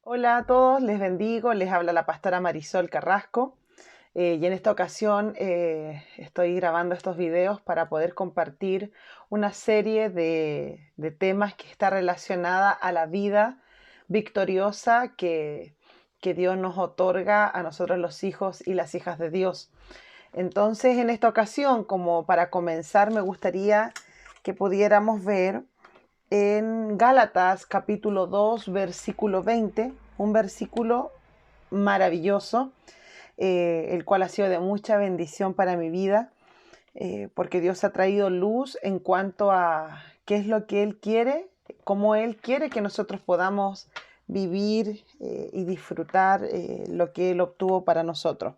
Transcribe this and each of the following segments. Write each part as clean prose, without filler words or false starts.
Hola a todos, les bendigo, les habla la pastora Marisol Carrasco y en esta ocasión estoy grabando estos videos para poder compartir una serie de temas que está relacionada a la vida victoriosa que Dios nos otorga a nosotros los hijos y las hijas de Dios. Entonces, en esta ocasión, como para comenzar, me gustaría que pudiéramos ver en Gálatas capítulo 2, versículo 20, un versículo maravilloso, el cual ha sido de mucha bendición para mi vida, porque Dios ha traído luz en cuanto a qué es lo que Él quiere, cómo Él quiere que nosotros podamos vivir y disfrutar lo que Él obtuvo para nosotros.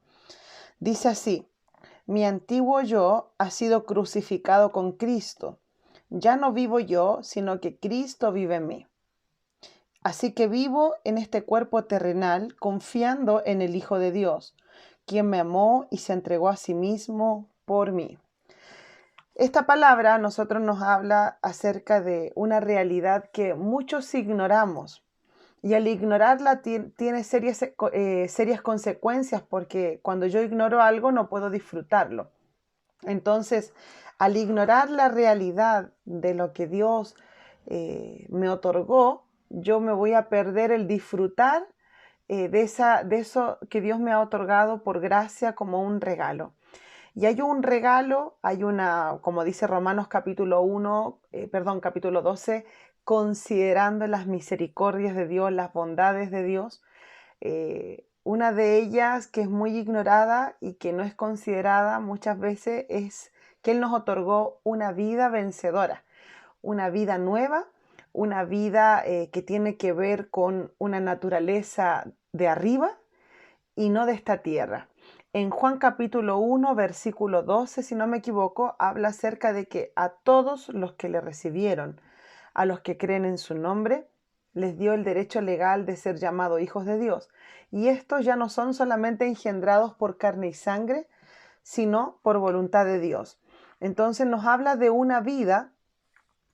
Dice así: mi antiguo yo ha sido crucificado con Cristo. Ya no vivo yo, sino que Cristo vive en mí. Así que vivo en este cuerpo terrenal confiando en el Hijo de Dios, quien me amó y se entregó a sí mismo por mí. Esta palabra a nosotros nos habla acerca de una realidad que muchos ignoramos. Y al ignorarla tiene serias consecuencias, porque cuando yo ignoro algo no puedo disfrutarlo. Entonces, al ignorar la realidad de lo que Dios me otorgó, yo me voy a perder el disfrutar de eso que Dios me ha otorgado por gracia como un regalo. Y hay un regalo, como dice Romanos capítulo 12, considerando las misericordias de Dios, las bondades de Dios. Una de ellas que es muy ignorada y que no es considerada muchas veces es que Él nos otorgó una vida vencedora, una vida nueva, una vida que tiene que ver con una naturaleza de arriba y no de esta tierra. En Juan capítulo 1, versículo 12, si no me equivoco, habla acerca de que a todos los que le recibieron, a los que creen en su nombre, les dio el derecho legal de ser llamados hijos de Dios. Y estos ya no son solamente engendrados por carne y sangre, sino por voluntad de Dios. Entonces nos habla de una vida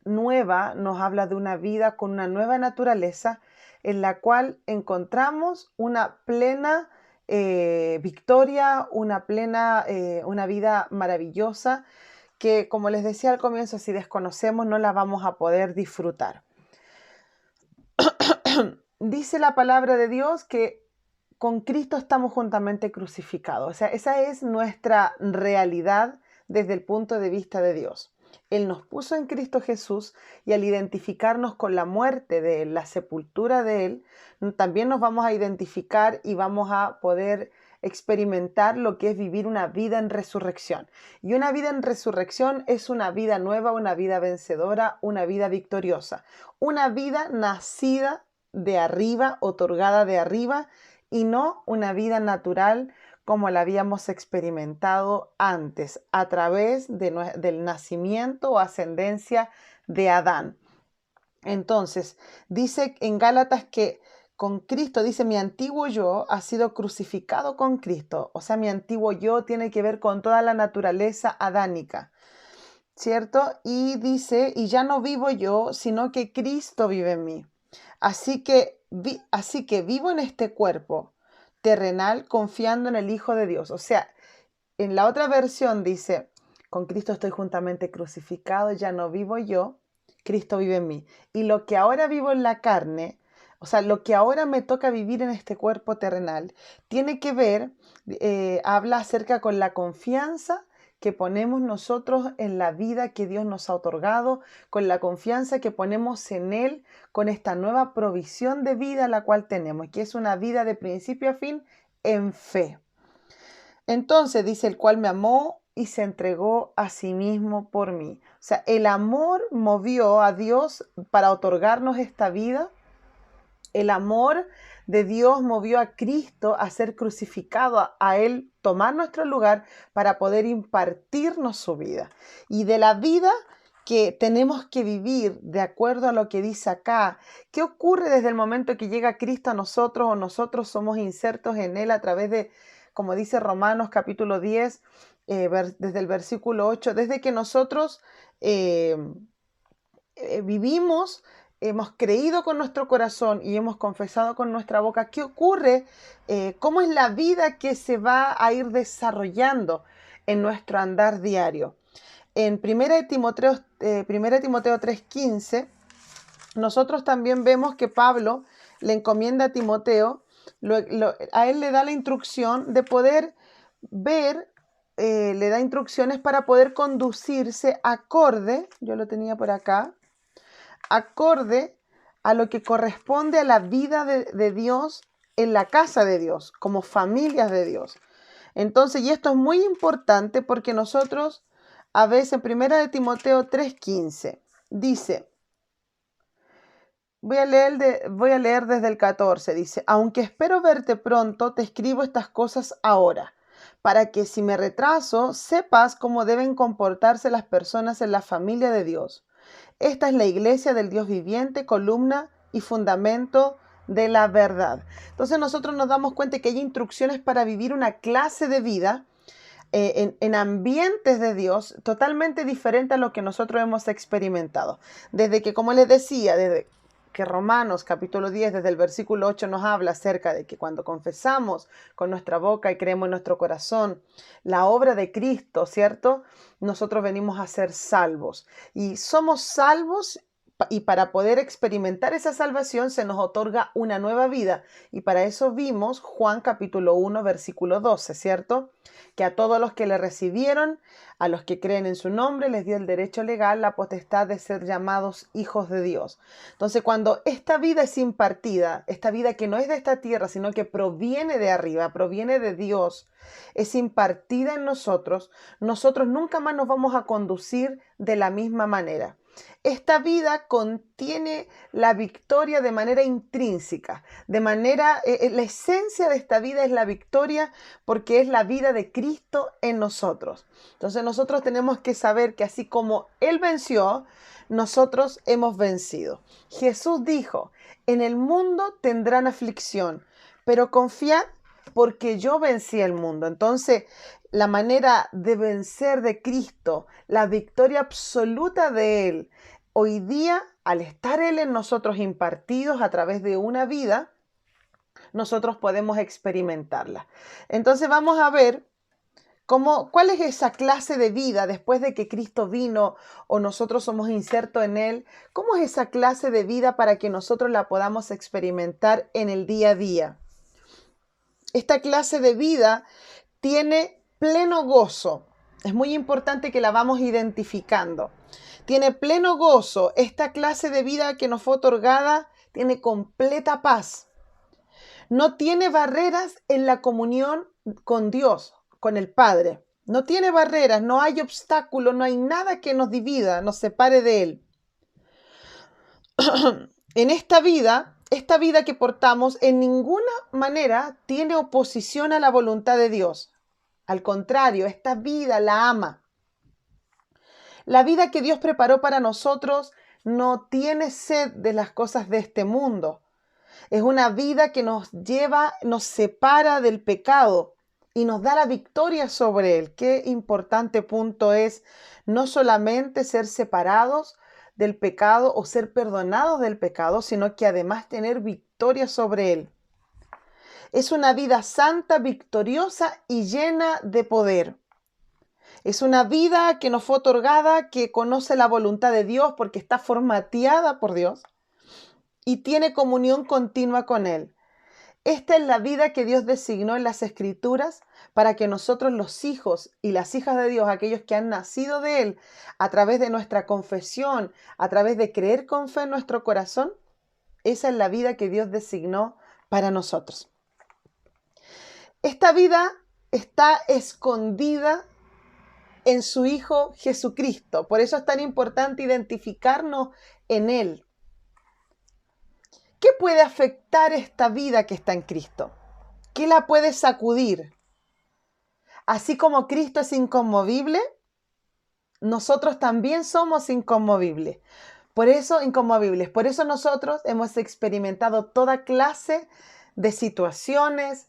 nueva, nos habla de una vida con una nueva naturaleza en la cual encontramos una plena victoria, una vida maravillosa que, como les decía al comienzo, si desconocemos no la vamos a poder disfrutar. Dice la palabra de Dios que con Cristo estamos juntamente crucificados. O sea, esa es nuestra realidad desde el punto de vista de Dios. Él nos puso en Cristo Jesús y al identificarnos con la muerte de Él, la sepultura de Él, también nos vamos a identificar y vamos a poder experimentar lo que es vivir una vida en resurrección. Y una vida en resurrección es una vida nueva, una vida vencedora, una vida victoriosa, una vida nacida de arriba, otorgada de arriba, y no una vida natural como la habíamos experimentado antes, a través del nacimiento o ascendencia de Adán. Entonces, dice en Gálatas que con Cristo, dice, mi antiguo yo ha sido crucificado con Cristo. O sea, mi antiguo yo tiene que ver con toda la naturaleza adánica, ¿cierto? Y dice, y ya no vivo yo, sino que Cristo vive en mí. Así que vivo en este cuerpo terrenal confiando en el Hijo de Dios. O sea, en la otra versión dice, con Cristo estoy juntamente crucificado, ya no vivo yo, Cristo vive en mí. Y lo que ahora vivo en la carne, o sea, lo que ahora me toca vivir en este cuerpo terrenal, tiene que ver, habla acerca con la confianza que ponemos nosotros en la vida que Dios nos ha otorgado, con la confianza que ponemos en Él, con esta nueva provisión de vida la cual tenemos, que es una vida de principio a fin en fe. Entonces dice, el cual me amó y se entregó a sí mismo por mí. O sea, el amor movió a Dios para otorgarnos esta vida. El amor de Dios movió a Cristo a ser crucificado, a Él tomar nuestro lugar para poder impartirnos su vida. Y de la vida que tenemos que vivir de acuerdo a lo que dice acá, ¿qué ocurre desde el momento que llega Cristo a nosotros o nosotros somos insertos en Él a través de, como dice Romanos capítulo 10, desde el versículo 8, desde que nosotros vivimos hemos creído con nuestro corazón y hemos confesado con nuestra boca, ¿qué ocurre? ¿Cómo es la vida que se va a ir desarrollando en nuestro andar diario? En 1 Timoteo 3:15, nosotros también vemos que Pablo le encomienda a Timoteo, a él le da la instrucción de poder ver, le da instrucciones para poder conducirse acorde, yo lo tenía por acá, acorde a lo que corresponde a la vida de Dios en la casa de Dios, como familias de Dios. Entonces, y esto es muy importante porque nosotros, a veces, en 1 Timoteo 3:15, dice, voy a leer desde el 14, dice, aunque espero verte pronto, te escribo estas cosas ahora, para que si me retraso, sepas cómo deben comportarse las personas en la familia de Dios. Esta es la iglesia del Dios viviente, columna y fundamento de la verdad. Entonces nosotros nos damos cuenta que hay instrucciones para vivir una clase de vida en ambientes de Dios totalmente diferente a lo que nosotros hemos experimentado. Desde que, como les decía, desde que Romanos capítulo 10, desde el versículo 8 nos habla acerca de que cuando confesamos con nuestra boca y creemos en nuestro corazón la obra de Cristo, ¿cierto? Nosotros venimos a ser salvos y somos salvos. Y para poder experimentar esa salvación se nos otorga una nueva vida. Y para eso vimos Juan capítulo 1, versículo 12, ¿cierto? Que a todos los que le recibieron, a los que creen en su nombre, les dio el derecho legal, la potestad de ser llamados hijos de Dios. Entonces, cuando esta vida es impartida, esta vida que no es de esta tierra, sino que proviene de arriba, proviene de Dios, es impartida en nosotros, nosotros nunca más nos vamos a conducir de la misma manera. Esta vida contiene la victoria de manera intrínseca, la esencia de esta vida es la victoria porque es la vida de Cristo en nosotros. Entonces nosotros tenemos que saber que así como Él venció, nosotros hemos vencido. Jesús dijo, en el mundo tendrán aflicción, pero confiad porque yo vencí el mundo. Entonces, la manera de vencer de Cristo, la victoria absoluta de Él, hoy día, al estar Él en nosotros impartidos a través de una vida, nosotros podemos experimentarla. Entonces vamos a ver cuál es esa clase de vida después de que Cristo vino o nosotros somos insertos en Él. ¿Cómo es esa clase de vida para que nosotros la podamos experimentar en el día a día? Esta clase de vida tiene pleno gozo. Es muy importante que la vamos identificando. Tiene pleno gozo. Esta clase de vida que nos fue otorgada tiene completa paz. No tiene barreras en la comunión con Dios, con el Padre. No tiene barreras, no hay obstáculos, no hay nada que nos divida, nos separe de Él. En esta vida que portamos, en ninguna manera tiene oposición a la voluntad de Dios. Al contrario, esta vida la ama. La vida que Dios preparó para nosotros no tiene sed de las cosas de este mundo. Es una vida que nos separa del pecado y nos da la victoria sobre él. Qué importante punto es no solamente ser separados del pecado o ser perdonados del pecado, sino que además tener victoria sobre él. Es una vida santa, victoriosa y llena de poder. Es una vida que nos fue otorgada, que conoce la voluntad de Dios porque está formateada por Dios y tiene comunión continua con Él. Esta es la vida que Dios designó en las Escrituras para que nosotros, los hijos y las hijas de Dios, aquellos que han nacido de Él, a través de nuestra confesión, a través de creer con fe en nuestro corazón, esa es la vida que Dios designó para nosotros. Esta vida está escondida en su Hijo Jesucristo. Por eso es tan importante identificarnos en Él. ¿Qué puede afectar esta vida que está en Cristo? ¿Qué la puede sacudir? Así como Cristo es inconmovible, nosotros también somos inconmovibles. Por eso, inconmovibles. Por eso nosotros hemos experimentado toda clase de situaciones,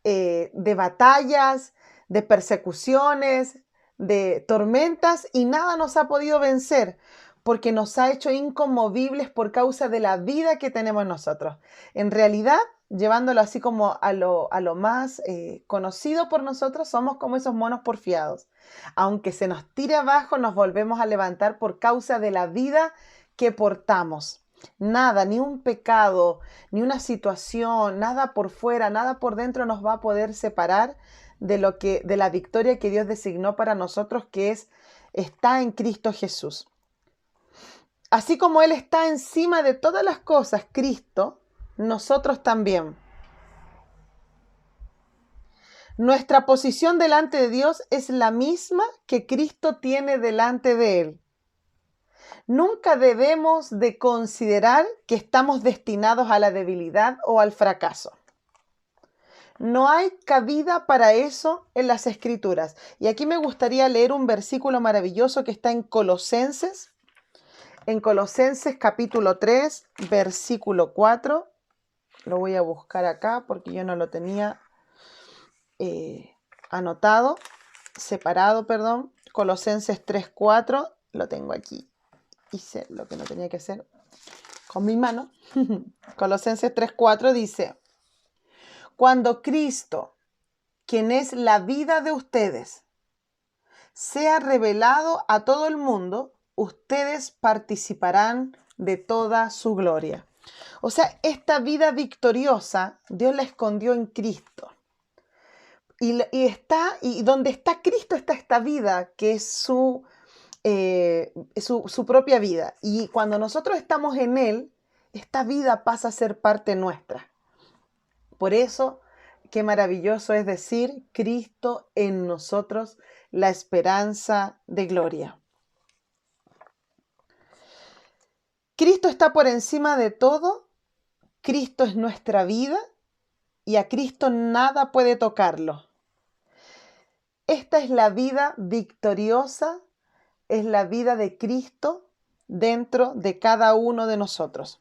de batallas, de persecuciones, de tormentas y nada nos ha podido vencer. porque nos ha hecho inconmovibles por causa de la vida que tenemos nosotros. En realidad, llevándolo así como a lo más conocido por nosotros, somos como esos monos porfiados. Aunque se nos tire abajo, nos volvemos a levantar por causa de la vida que portamos. Nada, ni un pecado, ni una situación, nada por fuera, nada por dentro nos va a poder separar de la victoria que Dios designó para nosotros, que está en Cristo Jesús. Así como Él está encima de todas las cosas, Cristo, nosotros también. Nuestra posición delante de Dios es la misma que Cristo tiene delante de Él. Nunca debemos de considerar que estamos destinados a la debilidad o al fracaso. No hay cabida para eso en las Escrituras. Y aquí me gustaría leer un versículo maravilloso que está en Colosenses capítulo 3, versículo 4. Lo voy a buscar acá porque yo no lo tenía separado. Colosenses 3, 4. Lo tengo aquí. Hice lo que no tenía que hacer con mi mano. Colosenses 3, 4 dice: cuando Cristo, quien es la vida de ustedes, sea revelado a todo el mundo, ustedes participarán de toda su gloria. O sea, esta vida victoriosa, Dios la escondió en Cristo. Y donde está Cristo está esta vida, que es su propia vida. Y cuando nosotros estamos en Él, esta vida pasa a ser parte nuestra. Por eso, qué maravilloso es decir, Cristo en nosotros, la esperanza de gloria. Cristo está por encima de todo, Cristo es nuestra vida y a Cristo nada puede tocarlo. Esta es la vida victoriosa, es la vida de Cristo dentro de cada uno de nosotros.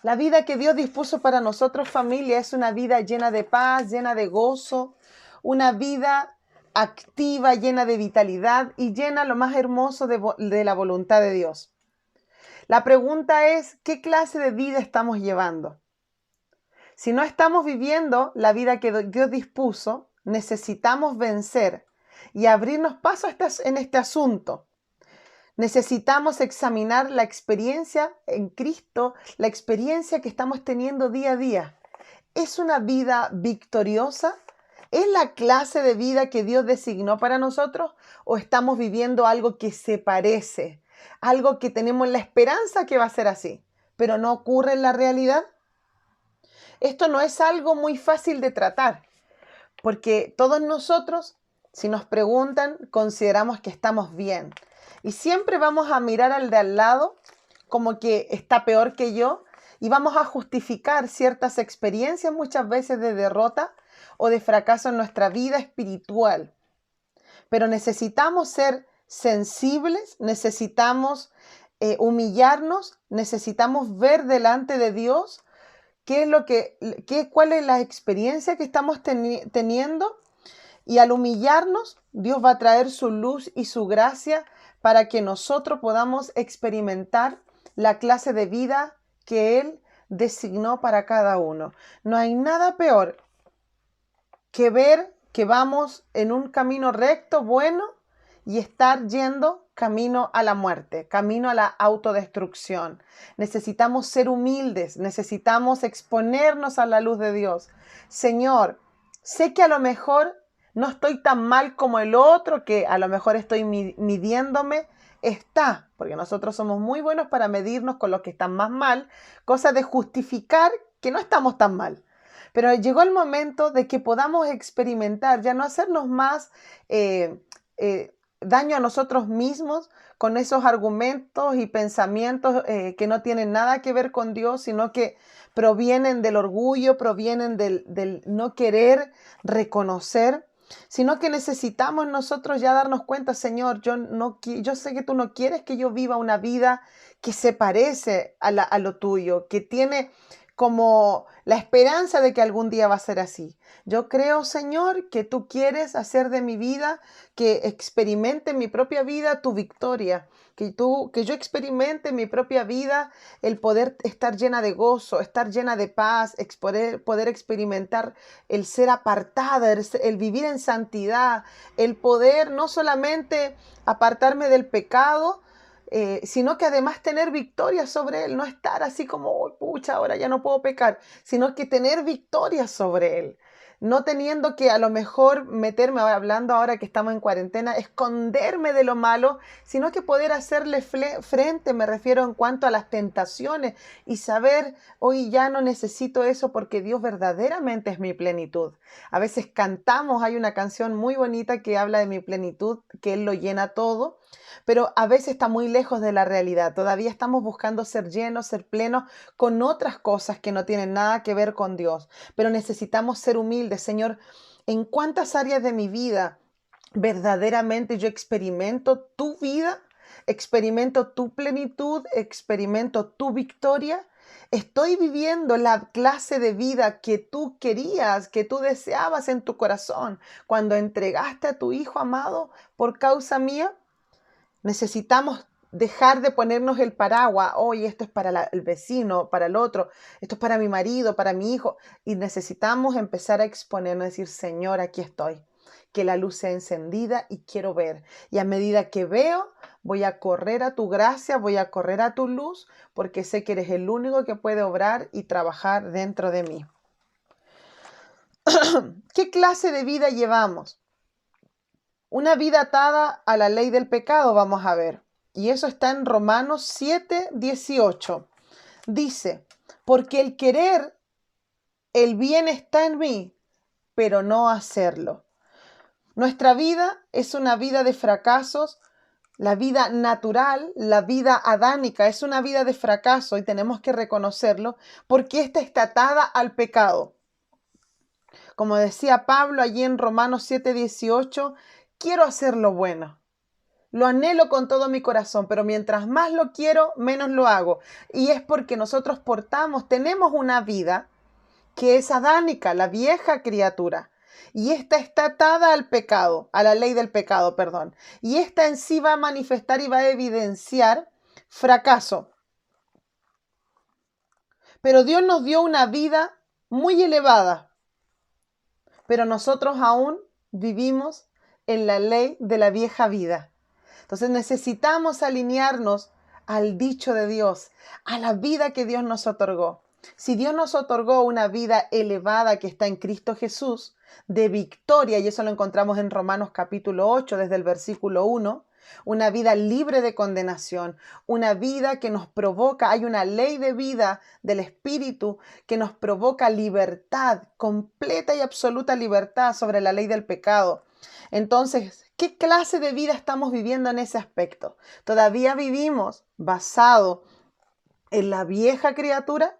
La vida que Dios dispuso para nosotros, familia, es una vida llena de paz, llena de gozo, una vida activa, llena de vitalidad y llena lo más hermoso de la voluntad de Dios. La pregunta es, ¿qué clase de vida estamos llevando? Si no estamos viviendo la vida que Dios dispuso, necesitamos vencer y abrirnos paso en este asunto. Necesitamos examinar la experiencia en Cristo, la experiencia que estamos teniendo día a día. ¿Es una vida victoriosa? ¿Es la clase de vida que Dios designó para nosotros? ¿O estamos viviendo algo que se parece? Algo que tenemos la esperanza que va a ser así, pero no ocurre en la realidad. Esto no es algo muy fácil de tratar, porque todos nosotros, si nos preguntan, consideramos que estamos bien. Y siempre vamos a mirar al de al lado como que está peor que yo y vamos a justificar ciertas experiencias muchas veces de derrota o de fracaso en nuestra vida espiritual. Pero necesitamos ser sensibles, necesitamos humillarnos, necesitamos ver delante de Dios cuál es la experiencia que estamos teniendo, y al humillarnos, Dios va a traer su luz y su gracia para que nosotros podamos experimentar la clase de vida que Él designó para cada uno. No hay nada peor que ver que vamos en un camino recto, bueno, y estar yendo camino a la muerte, camino a la autodestrucción. Necesitamos ser humildes, necesitamos exponernos a la luz de Dios. Señor, sé que a lo mejor no estoy tan mal como el otro, que a lo mejor estoy midiéndome. Porque nosotros somos muy buenos para medirnos con los que están más mal, cosa de justificar que no estamos tan mal. Pero llegó el momento de que podamos experimentar, ya no hacernos más daño a nosotros mismos con esos argumentos y pensamientos que no tienen nada que ver con Dios, sino que provienen del orgullo, provienen del no querer reconocer, sino que necesitamos nosotros ya darnos cuenta, Señor, yo sé que tú no quieres que yo viva una vida que se parece a lo tuyo, que tiene como la esperanza de que algún día va a ser así. Yo creo, Señor, que tú quieres hacer de mi vida, que experimente en mi propia vida tu victoria, que yo experimente en mi propia vida el poder estar llena de gozo, estar llena de paz, poder experimentar el ser apartada, el vivir en santidad, el poder no solamente apartarme del pecado, sino que además tener victoria sobre él, no estar así como, "Oh, pucha, ahora ya no puedo pecar", sino que tener victoria sobre él. No teniendo que a lo mejor meterme, hablando ahora que estamos en cuarentena, esconderme de lo malo, sino que poder hacerle frente, me refiero en cuanto a las tentaciones y saber, hoy ya no necesito eso porque Dios verdaderamente es mi plenitud. A veces cantamos, hay una canción muy bonita que habla de mi plenitud, que Él lo llena todo, pero a veces está muy lejos de la realidad. Todavía estamos buscando ser llenos, ser plenos con otras cosas que no tienen nada que ver con Dios. Pero necesitamos ser humildes, Señor. ¿En cuántas áreas de mi vida verdaderamente yo experimento tu vida? ¿Experimento tu plenitud? ¿Experimento tu victoria? ¿Estoy viviendo la clase de vida que tú querías, que tú deseabas en tu corazón cuando entregaste a tu Hijo amado por causa mía? Necesitamos dejar de ponernos el paraguas, oye, esto es para el vecino, para el otro, esto es para mi marido, para mi hijo, y necesitamos empezar a exponernos, decir, Señor, aquí estoy, que la luz sea encendida y quiero ver. Y a medida que veo, voy a correr a tu gracia, voy a correr a tu luz, porque sé que eres el único que puede obrar y trabajar dentro de mí. ¿Qué clase de vida llevamos? Una vida atada a la ley del pecado, vamos a ver. Y eso está en Romanos 7:18. Dice, porque el querer, el bien está en mí, pero no hacerlo. Nuestra vida es una vida de fracasos. La vida natural, la vida adánica, es una vida de fracaso y tenemos que reconocerlo porque esta está atada al pecado. Como decía Pablo allí en Romanos 7:18, quiero hacer lo bueno. Lo anhelo con todo mi corazón, pero mientras más lo quiero, menos lo hago. Y es porque nosotros tenemos una vida que es adánica, la vieja criatura. Y esta está atada al pecado, a la ley del pecado, perdón. Y esta en sí va a manifestar y va a evidenciar fracaso. Pero Dios nos dio una vida muy elevada, pero nosotros aún vivimos en la ley de la vieja vida. Entonces necesitamos alinearnos al dicho de Dios, a la vida que Dios nos otorgó. Si Dios nos otorgó una vida elevada que está en Cristo Jesús, de victoria, y eso lo encontramos en Romanos capítulo 8, desde el versículo 1, una vida libre de condenación, una vida que nos provoca, hay una ley de vida del Espíritu que nos provoca libertad, completa y absoluta libertad sobre la ley del pecado. Entonces, ¿qué clase de vida estamos viviendo en ese aspecto? ¿Todavía vivimos basado en la vieja criatura?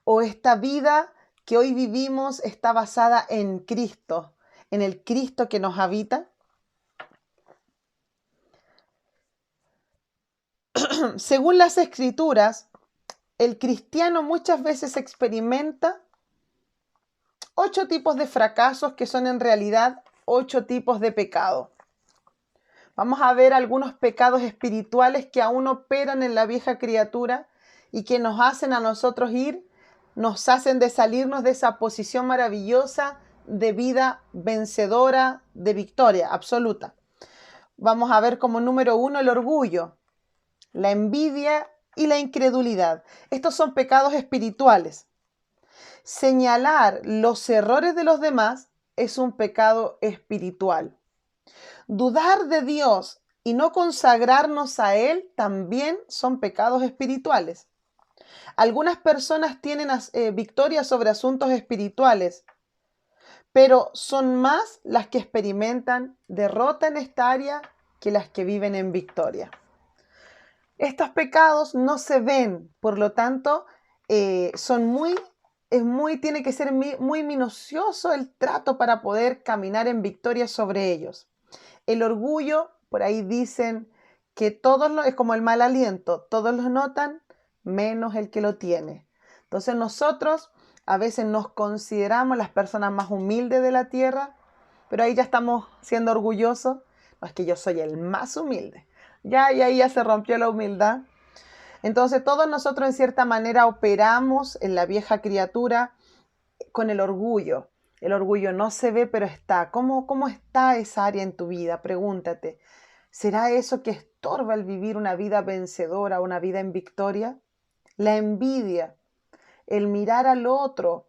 ¿O esta vida que hoy vivimos está basada en Cristo, en el Cristo que nos habita? Según las Escrituras, el cristiano muchas veces experimenta 8 tipos de fracasos que son en realidad 8 tipos de pecado. Vamos a ver algunos pecados espirituales que aún operan en la vieja criatura y que nos hacen a nosotros nos hacen de salirnos de esa posición maravillosa de vida vencedora, de victoria absoluta. Vamos a ver como número 1 el orgullo, la envidia y la incredulidad. Estos son pecados espirituales. Señalar los errores de los demás es un pecado espiritual. Dudar de Dios y no consagrarnos a Él también son pecados espirituales. Algunas personas tienen victoria sobre asuntos espirituales, pero son más las que experimentan derrota en esta área que las que viven en victoria. Estos pecados no se ven, por lo tanto, tiene que ser muy minucioso el trato para poder caminar en victoria sobre ellos. El orgullo, por ahí dicen que es como el mal aliento, todos lo notan, menos el que lo tiene. Entonces nosotros a veces nos consideramos las personas más humildes de la tierra, pero ahí ya estamos siendo orgullosos. No, es que yo soy el más humilde. Ya, y ahí ya se rompió la humildad. Entonces todos nosotros en cierta manera operamos en la vieja criatura con el orgullo. El orgullo no se ve, pero está. ¿Cómo está esa área en tu vida? Pregúntate. ¿Será eso que estorba el vivir una vida vencedora, una vida en victoria? La envidia, el mirar al otro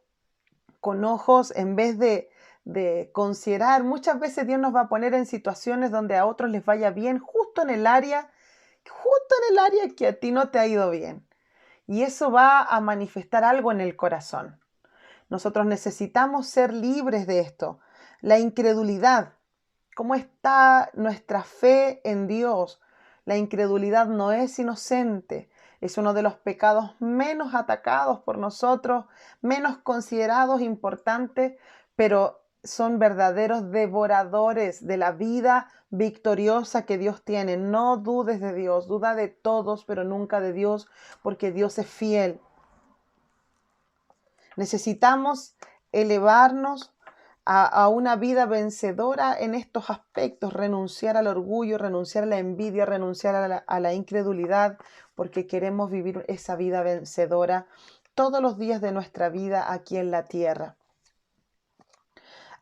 con ojos en vez de considerar. Muchas veces Dios nos va a poner en situaciones donde a otros les vaya bien, justo en el área que a ti no te ha ido bien. Y eso va a manifestar algo en el corazón. Nosotros necesitamos ser libres de esto. La incredulidad. ¿Cómo está nuestra fe en Dios? La incredulidad no es inocente. Es uno de los pecados menos atacados por nosotros, menos considerados importantes, pero son verdaderos devoradores de la vida victoriosa que Dios tiene. No dudes de Dios, duda de todos, pero nunca de Dios, porque Dios es fiel. Necesitamos elevarnos a una vida vencedora en estos aspectos, renunciar al orgullo, renunciar a la envidia, renunciar a la incredulidad, porque queremos vivir esa vida vencedora todos los días de nuestra vida aquí en la tierra.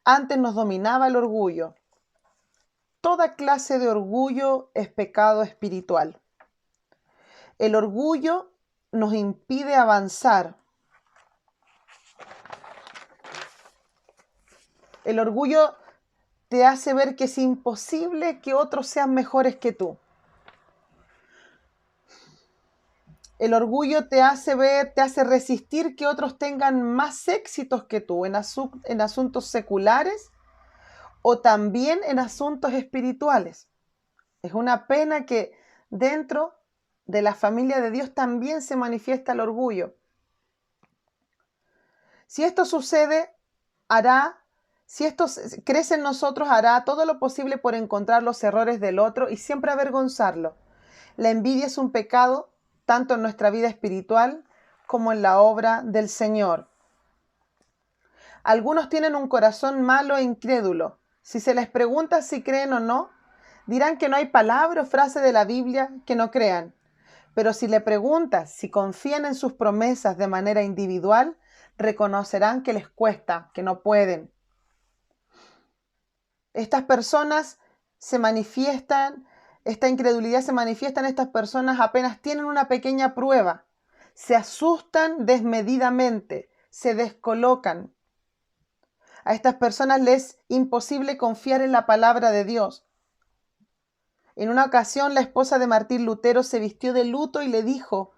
Antes nos dominaba el orgullo. Toda clase de orgullo es pecado espiritual. El orgullo nos impide avanzar. El orgullo te hace ver que es imposible que otros sean mejores que tú. El orgullo te hace ver, te hace resistir que otros tengan más éxitos que tú en asuntos seculares o también en asuntos espirituales. Es una pena que dentro de la familia de Dios también se manifiesta el orgullo. Si esto sucede, si esto crece en nosotros, hará todo lo posible por encontrar los errores del otro y siempre avergonzarlo. La envidia es un pecado tanto en nuestra vida espiritual como en la obra del Señor. Algunos tienen un corazón malo e incrédulo. Si se les pregunta si creen o no, dirán que no hay palabra o frase de la Biblia que no crean. Pero si le preguntas si confían en sus promesas de manera individual, reconocerán que les cuesta, que no pueden. Estas personas se manifiestan, esta incredulidad se manifiesta en estas personas apenas tienen una pequeña prueba. Se asustan desmedidamente, se descolocan. A estas personas les es imposible confiar en la palabra de Dios. En una ocasión, la esposa de Martín Lutero se vistió de luto y le dijo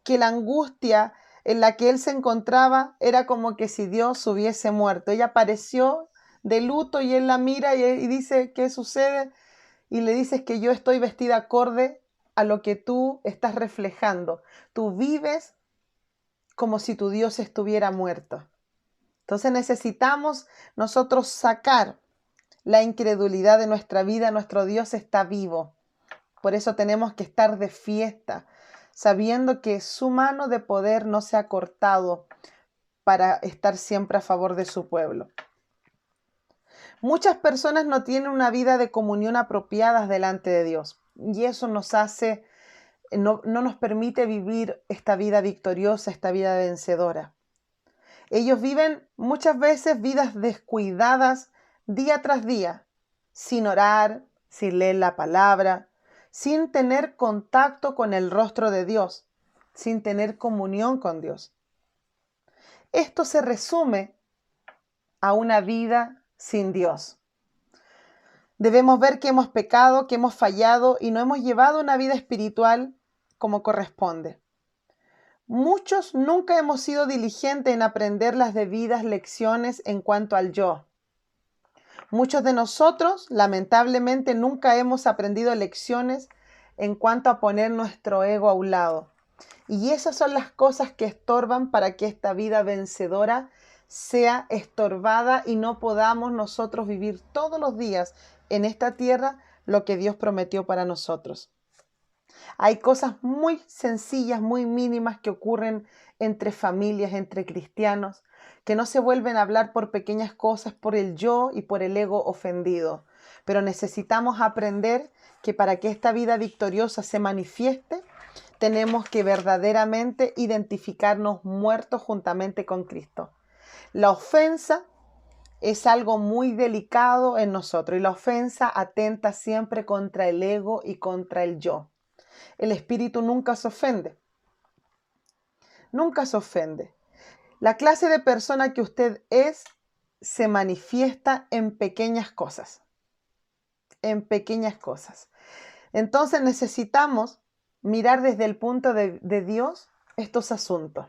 que la angustia en la que él se encontraba era como que si Dios hubiese muerto. Ella apareció de luto y él la mira y dice, ¿qué sucede? Y le dices que yo estoy vestida acorde a lo que tú estás reflejando. Tú vives como si tu Dios estuviera muerto. Entonces necesitamos nosotros sacar la incredulidad de nuestra vida. Nuestro Dios está vivo. Por eso tenemos que estar de fiesta, sabiendo que su mano de poder no se ha cortado para estar siempre a favor de su pueblo. Muchas personas no tienen una vida de comunión apropiada delante de Dios y eso no nos permite vivir esta vida victoriosa, esta vida vencedora. Ellos viven muchas veces vidas descuidadas día tras día, sin orar, sin leer la palabra, sin tener contacto con el rostro de Dios, sin tener comunión con Dios. Esto se resume a una vida sin Dios. Debemos ver que hemos pecado, que hemos fallado y no hemos llevado una vida espiritual como corresponde. Muchos nunca hemos sido diligentes en aprender las debidas lecciones en cuanto al yo. Muchos de nosotros, lamentablemente, nunca hemos aprendido lecciones en cuanto a poner nuestro ego a un lado. Y esas son las cosas que estorban para que esta vida vencedora sea estorbada y no podamos nosotros vivir todos los días en esta tierra lo que Dios prometió para nosotros. Hay cosas muy sencillas, muy mínimas que ocurren entre familias, entre cristianos, que no se vuelven a hablar por pequeñas cosas, por el yo y por el ego ofendido. Pero necesitamos aprender que para que esta vida victoriosa se manifieste, tenemos que verdaderamente identificarnos muertos juntamente con Cristo. La ofensa es algo muy delicado en nosotros y la ofensa atenta siempre contra el ego y contra el yo. El espíritu nunca se ofende, nunca se ofende. La clase de persona que usted es se manifiesta en pequeñas cosas, en pequeñas cosas. Entonces necesitamos mirar desde el punto de Dios estos asuntos.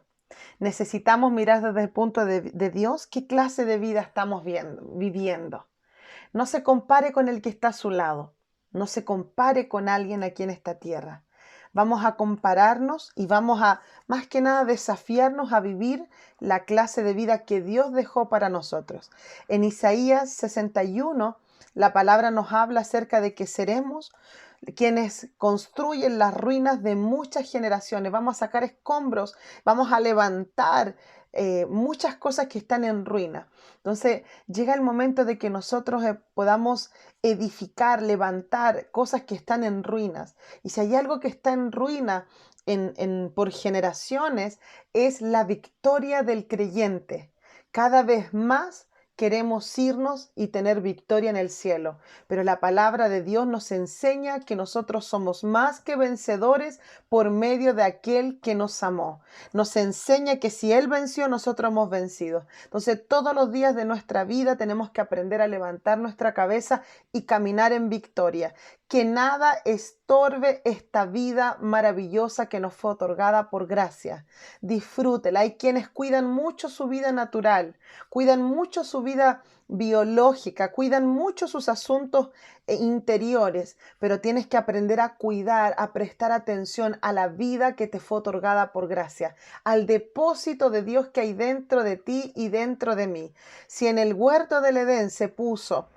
Necesitamos mirar desde el punto de Dios qué clase de vida estamos viviendo. No se compare con el que está a su lado. No se compare con alguien aquí en esta tierra. Vamos a compararnos y vamos a, más que nada, desafiarnos a vivir la clase de vida que Dios dejó para nosotros. En Isaías 61, la palabra nos habla acerca de que seremos quienes construyen las ruinas de muchas generaciones. Vamos a sacar escombros, vamos a levantar muchas cosas que están en ruina. Entonces llega el momento de que nosotros podamos edificar, levantar cosas que están en ruinas. Y si hay algo que está en ruina por generaciones, es la victoria del creyente. Cada vez más queremos irnos y tener victoria en el cielo, pero la palabra de Dios nos enseña que nosotros somos más que vencedores por medio de aquel que nos amó. Nos enseña que si Él venció, nosotros hemos vencido. Entonces, todos los días de nuestra vida tenemos que aprender a levantar nuestra cabeza y caminar en victoria. Que nada estorbe esta vida maravillosa que nos fue otorgada por gracia. Disfrútela. Hay quienes cuidan mucho su vida natural, cuidan mucho su vida biológica, cuidan mucho sus asuntos interiores, pero tienes que aprender a cuidar, a prestar atención a la vida que te fue otorgada por gracia, al depósito de Dios que hay dentro de ti y dentro de mí. Si en el huerto del Edén se puso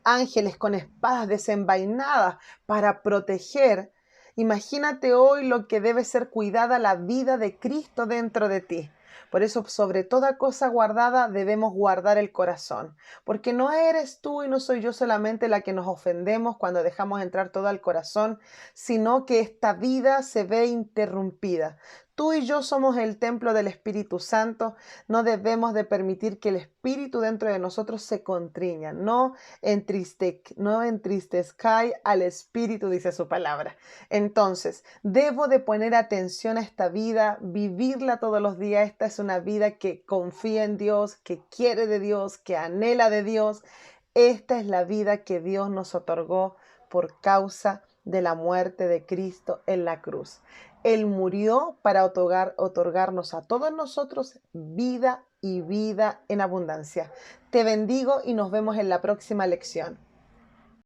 ángeles con espadas desenvainadas para proteger, imagínate hoy lo que debe ser cuidada la vida de Cristo dentro de ti. Por eso, sobre toda cosa guardada, debemos guardar el corazón, porque no eres tú y no soy yo solamente la que nos ofendemos cuando dejamos entrar todo al corazón, sino que esta vida se ve interrumpida. Tú y yo somos el templo del Espíritu Santo. No debemos de permitir que el Espíritu dentro de nosotros se contriña. No entristezcáis al Espíritu, dice su palabra. Entonces, debo de poner atención a esta vida, vivirla todos los días. Esta es una vida que confía en Dios, que quiere de Dios, que anhela de Dios. Esta es la vida que Dios nos otorgó por causa de la muerte de Cristo en la cruz. Él murió para otorgarnos a todos nosotros vida y vida en abundancia. Te bendigo y nos vemos en la próxima lección.